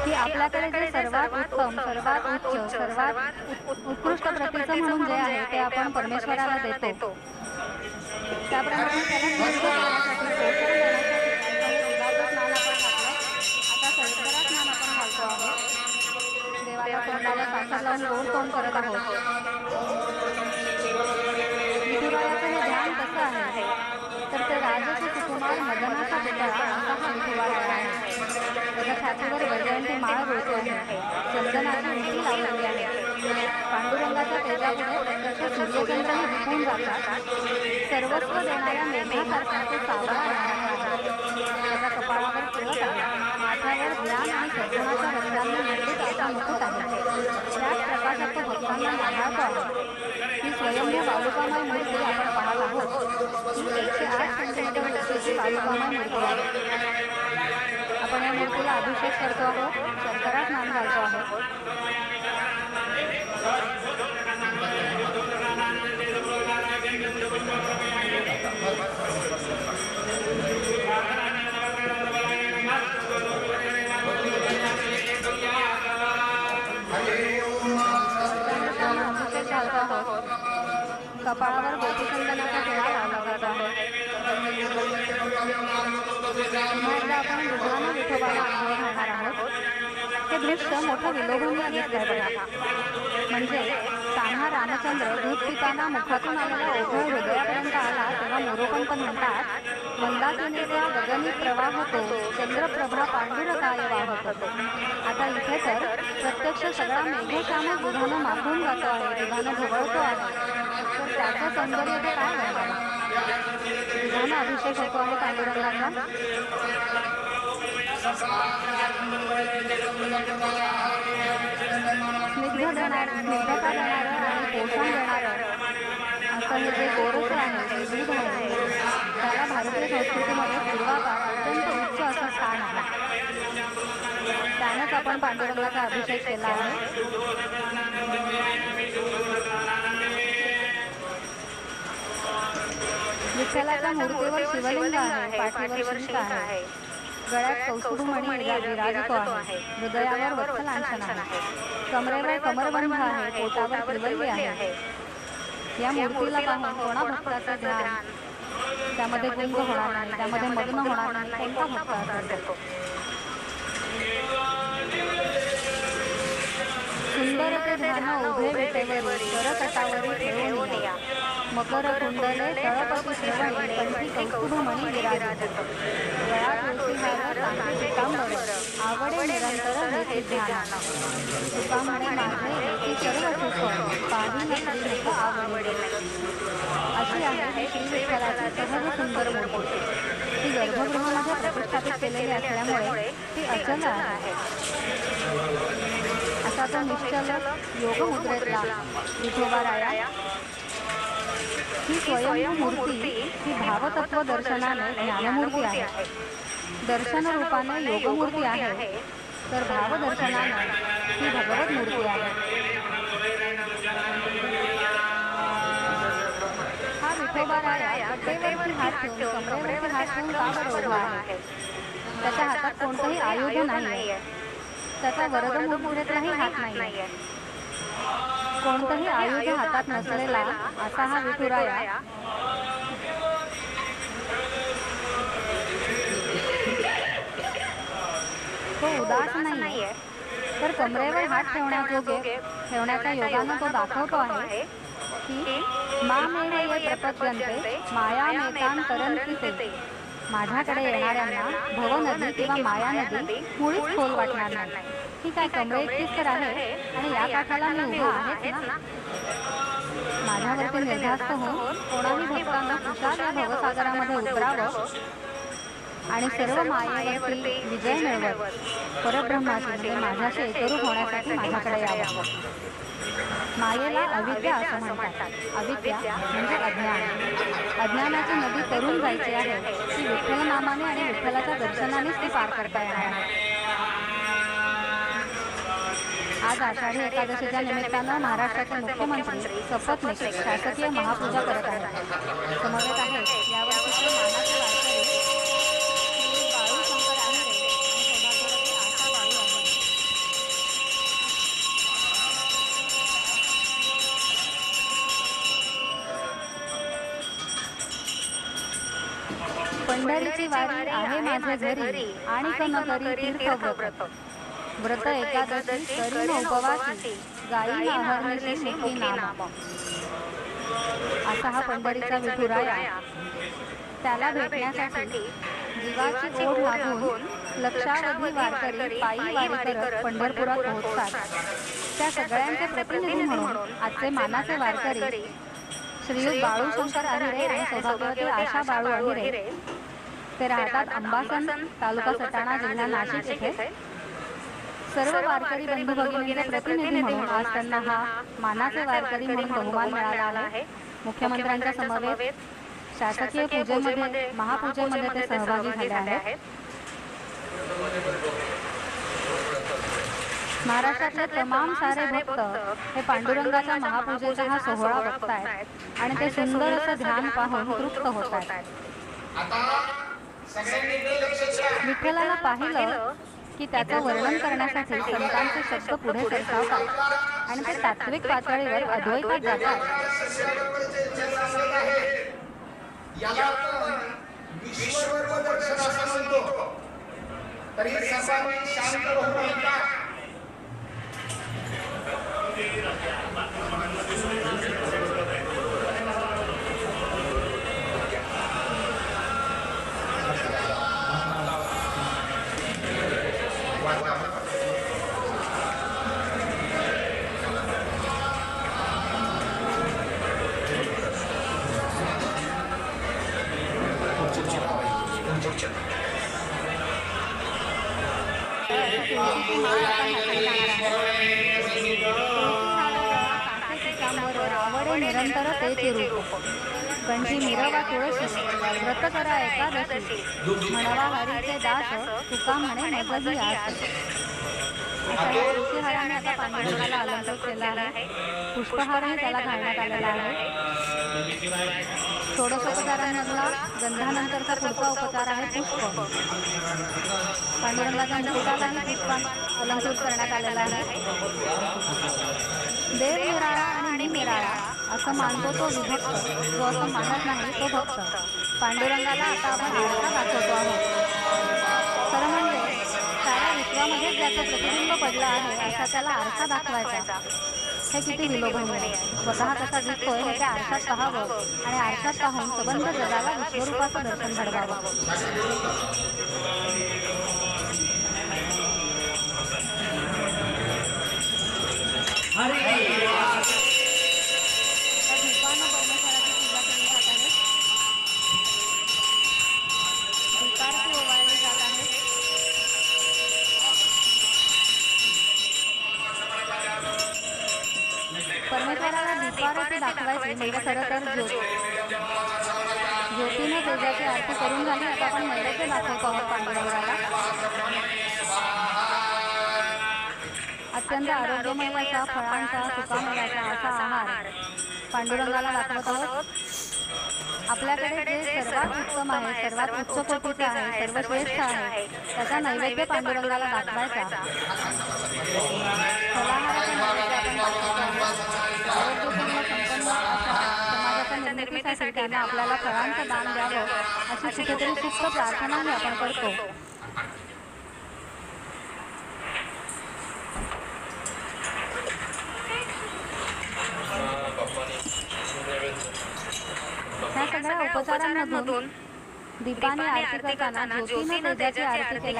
की आपल्याकडे जे सर्वात उत्तम, सर्वात उच्च, सर्वात उत्कृष्ट प्रतीचं म्हणून जे आहे ते आपण परमेश्वराला देतो, त्याप्रमाणे त्याला आता सर्वरा स्नान आपण घालतो आहोत. देवाला तोंडाला साखर लावून गोड तोंड करत आहोत. विठुरायाचं हे ध्यान कसं आहे तर ते राजाचे सुकुमार मदनाचा पुतळा असा हा विठुराया आहे. त्याच्या छातीवर वैजयंती माळ रोवतो आहे. चंदनाची उंची लावलेली आहे. पांडुरंगाच्या तेजापुढे प्रत्यक्ष सूर्यचंद्रही विकून जातात. सर्वस्व देणाऱ्या मेघासारखा तो सावळा आहे. त्याच्या कपाळावर तिळक आहे. माथ्यावर ज्ञान आणि सद्गुणाच्या रंगांनी निर्मित असा मुकुट आहे. त्याच प्रकाशात तो भक्तांना नांदाळतो आहे. ही स्वयंभू बालुकामय मूर्ती आपण पाहत आहोत. ही 108 सेंटीमीटर उंचीची बालुकामय मूर्ती आहे. आपण या मूर्तीला अभिषेक करतो आहोत. शर्करा स्नान घालतो आहोत. कपाळावर गोपीचंदनाचा टिळा लावला जात आहे. आपण रुग्णानं विठोबाला आंघोळ घालणार आहोत. हे दृश्य मोठं विलोभनीय दिसतंय बघा. म्हणजे तान्हा रामचंद्र दूध पिताना मुखातून आलेला ओघळ हृदयापर्यंत आला तेव्हा मोरोपंत म्हणतात, मंदाकिनीचा गगनी प्रवाह तो चंद्रप्रभा पांडुरकाय वाहत होतो. आता इथे तर प्रत्यक्ष सगळा मेघश्यामच दुधानं माखून जातो आहे. दुधानं ढवळतो आहे. तर त्याचं सौंदर्य ते काय म्हणतात. दुधानं अभिषेक होतो आहे पांडुरंगाचा. स्निग्धता देणारं आणि पोषण देणारं असं हे जे गोरस आहे, जे दूध आहे, त्याला भारतीय संस्कृतीमध्ये पूर्वापार अत्यंत उच्च असं स्थान आहे. त्यानंच आपण पांडुरंगाचा अभिषेक केला आहे. विठ्ठलाच्या मूर्तीवर शिवलिंग आहे. पाठीवर शिंग आहे. गळ्यात कौस्तुभमणी विराजतो आहे. हृदयावर वत्सलांछन आहे. कमरेवर कमरबंध आहे. पोटावर त्रिवल्ली आहे. या मूर्तीला पाहून कोणा भक्ताचं ध्यान त्यामध्ये गुंग होणार नाही, त्यामध्ये मग्न होणार नाही, कोणता भक्त असेल तो. सुंदर ते ध्यान उभे विटेवरी करकटावरी ठेवून या. मकर कुंडले तळपती श्रवणी कंठी कौस्तुभमणी विराजित. गळ्यात तुळशीहार तांबे पितांबर आवडे निरंतर हेती ध्यान. तुका म्हणे माझे एकी सर्व सुख पाही नकरी मुख आवडे. अशी आहे ही श्री विठ्ठलाची सहज सुंदर मूर्ती. ती गर्भगृहामध्ये प्रतिष्ठापित केलेली असल्यामुळे ती अचल आहे. असा तो निश्चल योगमुद्रेतला विठोबाराया. ही स्वयंभू मूर्ती ही भावतत्व दर्शनाने ज्ञानमूर्ती आहे. दर्शन रूपाने योगमूर्ती आहे. तर भावदर्शनाने ही भगवत मूर्ती आहे. विठोबाराया कटेवरती हात ठेवून कमरेवरती हात ठेवून का बरं उभा आहे? त्याच्या हातात कोणतंही आयुध नाहीये. त्याचा वरदमुद्रेतलाही हात नाहीये. कोणतंही आयुध हातात नसलेला असा हा विठुराया तो उदास नाहीये, तर कमरेवर हात ठेवण्याच्या योगानं तो दाखवतो आहे की मामेव ये प्रपद्यन्ते माया मेतान तरन्ति ते. माझ्याकडे येणाऱ्यांना भवनदी किंवा माया नदी मुळीच खोल वाटणार नाही. ही काय कमरे इतकीच तर आहे आणि या काठाला मी उभा आहेच ना. माझ्यावरती निर्धास्त होऊन कोणाही भक्तांना कुशाल या भवसागरामध्ये उतरावं आणि सर्व मायेवरती विजय मिळवत परब्रह्माची म्हणजे माझ्याशी एकरूप होण्यासाठी माझ्याकडे यावं. मायेला अविद्या असं म्हणतात. अविद्या म्हणजे अज्ञान. अज्ञानाची नदी तरुण जायची आहे ती विठ्ठल नामाने आणि विठ्ठलाच्या दर्शनानेच ती पार करता येणार आहे. आज आषाढी एकादशीच्या निमित्तानं महाराष्ट्राचे मुख्यमंत्री सपत्नीक शासकीय महापूजा करत आहेत. समवेत आहेत यावर्षीचे मानाचे वारकरी श्री बाळू शंकर आहिरे आणि सौभाग्यवती आशा बाळू आहिरे. पंढरीची वारी आहे माझे घरी आणि न करी तीर्थव्रत. व्रत एकादशी करीन उपवासी गायी अहर्निशी मुखी नाम. असा हा पंढरीचा विठुराया. त्याला भेटण्यासाठी जीवाची ओढ लागून लक्षावधी वारकरी पायी वारी करत पंढरपुरात पोहोचतात. त्या सगळ्यांचे प्रतिनिधी म्हणून आजचे मानाचे वारकरी श्री बाळू शंकर आहिरे आणि सौभाग्यवती आशा बाळू आहिरे ते राहतात अंबासन, तालुका सटाणा, जिल्हा नाशिक येथे. सर्व वारकरी बंधू भगिनींचे प्रतिनिधी म्हणून आज त्यांना हा मानाचे वारकरी म्हणून बहुमान मिळाला आहे. मुख्यमंत्र्यांच्या समवेत शासकीय पूजेमध्ये महापूजेमध्ये ते सहभागी झाले आहेत. महाराष्ट्रातले तमाम सारे भक्त हे पांडुरंगाच्या महापूजेचा हा सोहळा बघतायत आणि ते सुंदर असं ध्यान पाहून तृप्त होत आहेत. विठ्ठलाला पाहिलं की त्याचं वर्णन करण्यासाठी संतांचे शब्द पुढे सरसावतात आणि ते तात्विक पातळीवर अद्वैतात जातात. निरंतर तेच रूप कंठी मिरवा तुळशी व्रत करा एकादशी म्हणवा हरीचे दास तुका म्हणे मजही आस. तुळशीहाराने आता पांडुरंगाला अलंकृत केला आहे. पुष्पहारही त्याला घालण्यात आलेला आहे. षोडशोपचारांमधला गंधानंतरचा पुढचा उपचार आहे पुष्प. पांडुरंगाच्या मुकुटालाही पुष्पात अलंकृत करण्यात आलेला आहे. देव निराळा आणि निराळा असं मानतो तो विभक्त, जो असं मानत नाही तो भक्त. पांडुरंगाला आता आपण आरसा दाखवतो आहोत. खरं म्हणजे साऱ्या विश्वामध्ये ज्याचं प्रतिबिंब पडलं आहे असा त्याला आरसा दाखवायचा. हे किती विलोभनीय आहे. स्वतः कसा दिसतोय हे त्या आरशात पाहावं आणि आरशात पाहून संबंध जगाला विश्वरूपाचं दर्शन घडवावं. परमेश्वराला दीपारती दाखवायची म्हणजे खरं तर ज्योतीने तेजाची आरती करून झाली. आता आपण नैवेद्य दाखवतो आहोत पांडुरंगाला. अत्यंत आरोग्यमय फळांचा सुकामेव्याचा असा आहार पांडुरंगाला दाखवत आहोत. आपल्याकडे जे सर्वात उत्तम आहे, सर्वात उच्च कोटीचे आहे, सर्वश्रेष्ठ आहे, त्याचा नैवेद्य पांडुरंगाला दाखवायचा. फलाहाराचा नैवेद्य आपण दाखवतो आहोत. आरोग्यपूर्ण संपन्न अशा समाजाच्या निर्मितीसाठी त्याने आपल्याला फळांचं दान द्यावं अशी कुठेतरी सुप्त प्रार्थनाही आपण करतो. ह्या सगळ्या उपचारांमधून दीपाने आरती करताना ज्योतीने तेजाची आरती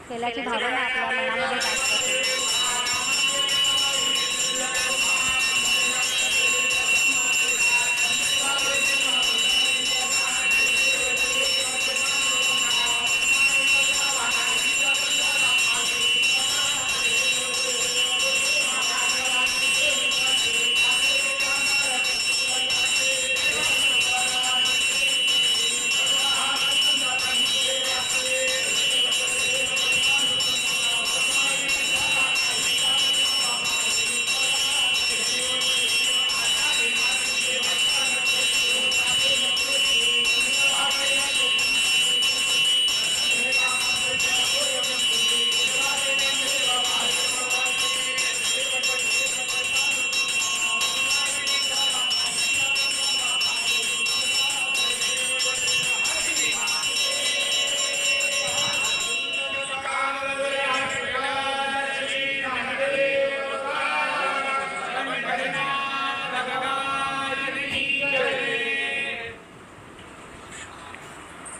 केल्याची भावना आपल्या मनामध्ये जागते.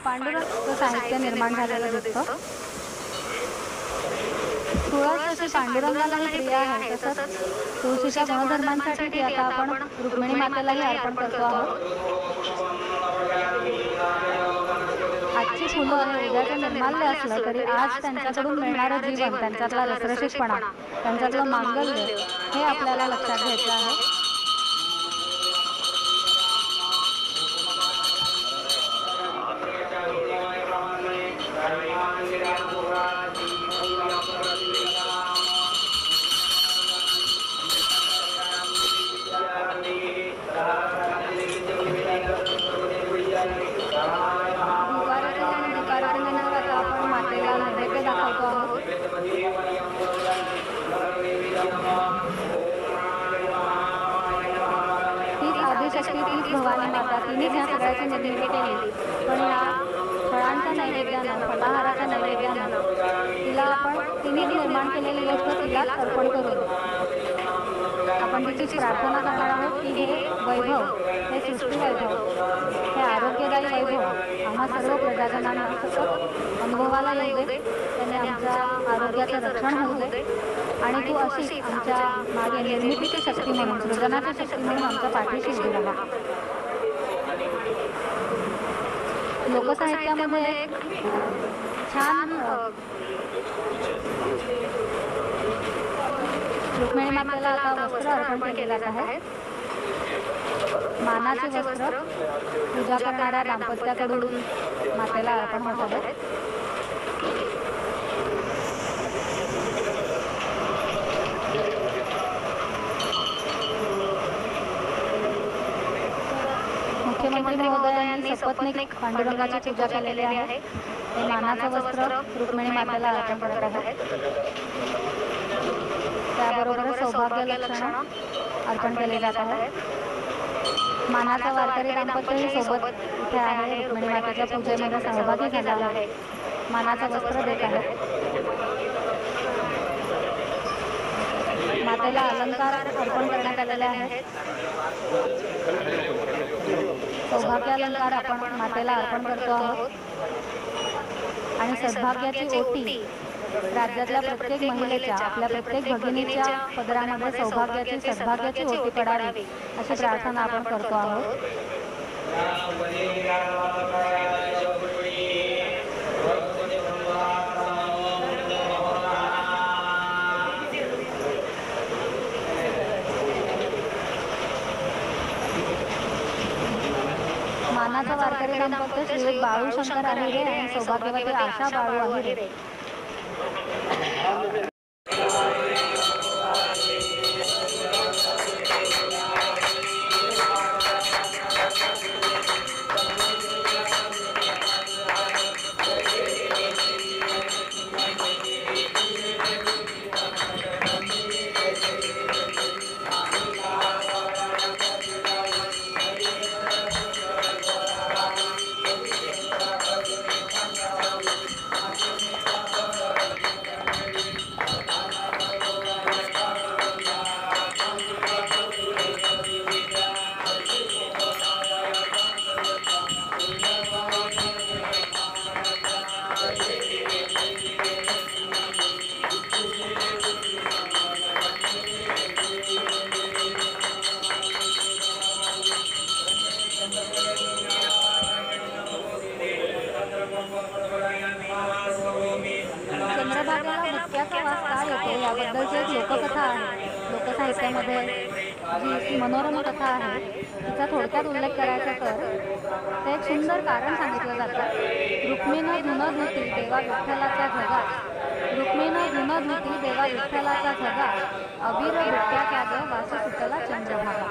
पांडुरंग साहित्य निर्माण झालेलं दिसतं. तुळस अशी पांडुरंगालाही प्रिय आहे, तसंच तुळशीच्या गुणधर्मांसाठी ती आता आपण रुक्मिणी मातेलाही अर्पण करतो आहोत. आजची फुलं हे उद्याचं निर्माल्य असलं तरी आज त्यांच्याकडून मिळणारं जीवन, त्यांच्यातला रसरशीतपणा, त्यांच्यातलं मांगल्य हे आपल्याला लक्षात घ्यायचं आहे. भवानी माता तिने त्या सगळ्याची निर्मिती केली, पण या फळांच्या नैवेद्यानं, फलाहाराच्या नैवेद्यानं तिने निर्माण केलेली गोष्ट तिलाच अर्पण करून आपण तिचीच प्रार्थना करणार आहोत की हे वैभव, हे सृष्टी वैभव, हे आरोग्यदायी वैभव आम्हा सर्व प्रजाजनांना सतत अनुभवाला येऊ दे. त्याने आमच्या आरोग्याचं रक्षण होऊ दे आणि तू अशी आमच्या मागे निर्मितीची शक्ती म्हणून, सृजनाची शक्ती म्हणून आमच्या पाठीशी उभी राहा. लोकसाहित्यामध्ये एक छान रुक्मिणी मातेला आता वस्त्र अर्पण केले जात आहे. मानाचे वस्त्र पूजा करणाऱ्या दाम्पत्याकडून मातेला अर्पण होत आहे. मुख्यमंत्री महोदयांनी सपत्नीक पांडुरंगाची पूजा केलेली आहे. हे मानाचं वस्त्र रुक्मिणी मातेला अर्पण करत आहे. त्याबरोबर सौभाग्य लक्षण अर्पण केले जात आहे. मानाचा वारकरी दाम्पत्यही सोबत इथे आहे. रुक्मिणी मातेच्या पूजेमध्ये सहभागी झाला आहे. मानाचं वस्त्र देत आहे. मातेला अलंकार अर्पण करण्यात आलेले आहेत. सौभाग्य अलंकार आपण मातेला अर्पण करतो आहोत. आणि सद्भाग्याची ओटी राज्यातल्या प्रत्येक महिलेच्या, आपल्या प्रत्येक भगिनीच्या पदरामध्ये सौभाग्याची, सद्भाग्याची ओटी पडावी अशी प्रार्थना आपण करतो आहोत. मानाचा वारकरी दाम्पत्य श्रीयुत बाळू शंकर आहिरे आणि सौभाग्यवती आशा बाळू आहिरे. याबद्दलची एक लोककथा आहे. लोकसाहित्यामध्ये जी मनोरम कथा आहे तिचा थोडक्यात उल्लेख करायचा तर ते एक सुंदर कारण सांगितलं जातं. रुक्मिणीनं धुणं धुती देवा विठ्ठलाच्या झगात, रुक्मिणीनं धुणं धुती देवा विठ्ठलाच्या झगात, अबीर बिट्ट्या त्याग वास सुटला चंद्रभागा.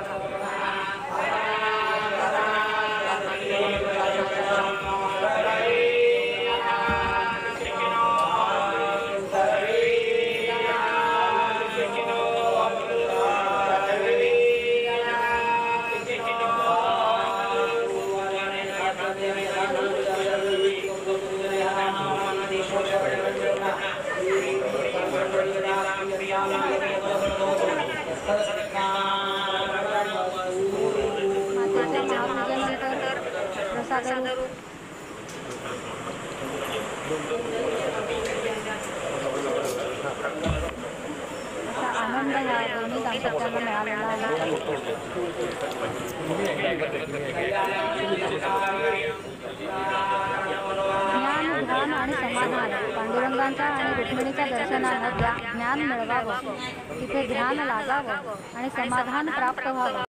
प्रसाद असा आनंद ह्या दोन्ही दाम्पत्यांना मिळालेला आहे. ज्ञान, ध्यान आणि समाधान. पांडुरंगांच्या आणि रुक्मिणीच्या दर्शनानं ज्ञान मिळवावं, तिथे ध्यान लागावं आणि समाधान प्राप्त व्हावं